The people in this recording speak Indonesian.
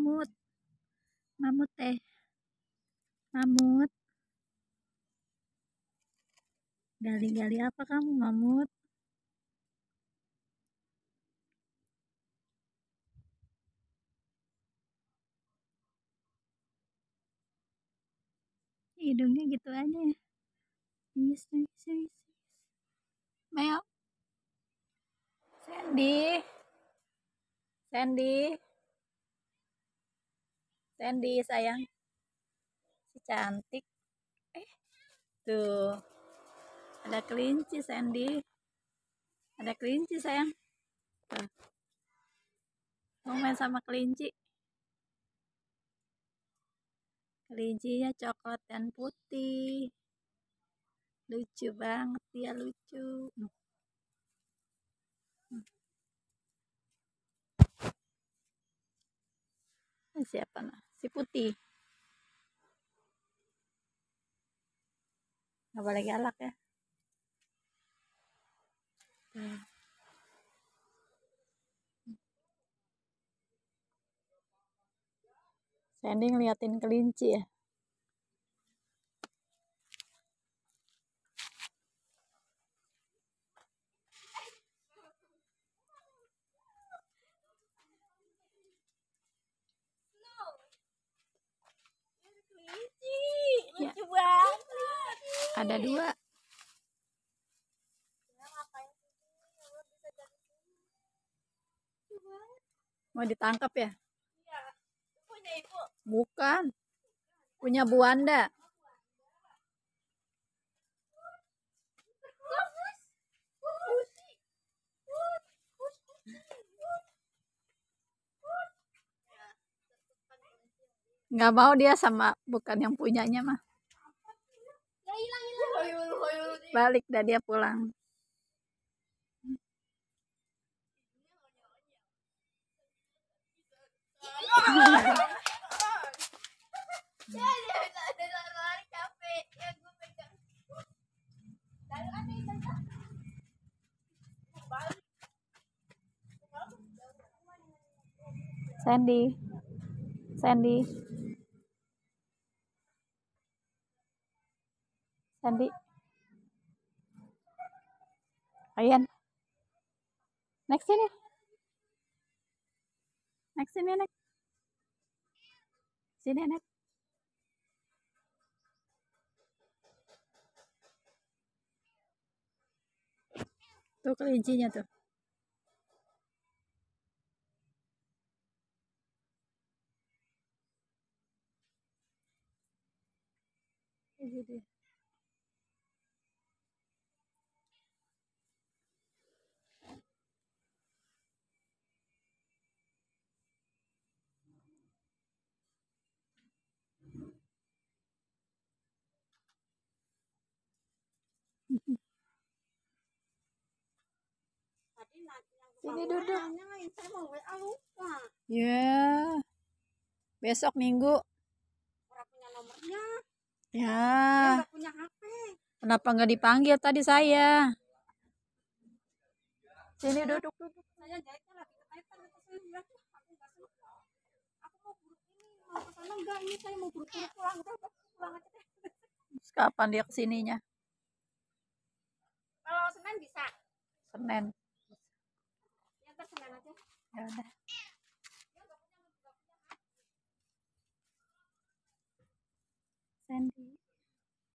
mamut. Mamut teh. Mamut. Gali-gali apa kamu, mamut? Hidungnya gitu aja ya. Mel. Sandy sayang. Si cantik. Tuh. Ada kelinci, Sandy. Ada kelinci sayang. Tuh. Mau main sama kelinci. Kelincinya coklat dan putih. Lucu banget dia, lucu. Siapa nah? Si putih. Nggak boleh galak ya. Sandy ngeliatin kelinci ya. Lucu banget. Ada 2. Mau ditangkap ya? Iya. Punya ibu. Bukan. Punya Bu Wanda. Nggak mau dia sama, bukan yang punyanya mah. Balik dah dia pulang. Sandy. Ayan. Next sini. Sini, next. Tuh kelincinya tuh. Gitu. Sini duduk. Ya. Besok Minggu. Punya nomornya. Ya. Dia punya HP. Kenapa nggak dipanggil tadi saya? Sini duduk. Saya jahitnya lagi keteter gitu, saya bilang aku nggak suka. Aku mau buru ini, mau ke sana enggak, ini saya mau buru-buru pulang, udah pulang aja deh. Kapan dia kesininya? Kalau Senin bisa. Senin. Ya ntar Senin aja. Ya udah. Sandy.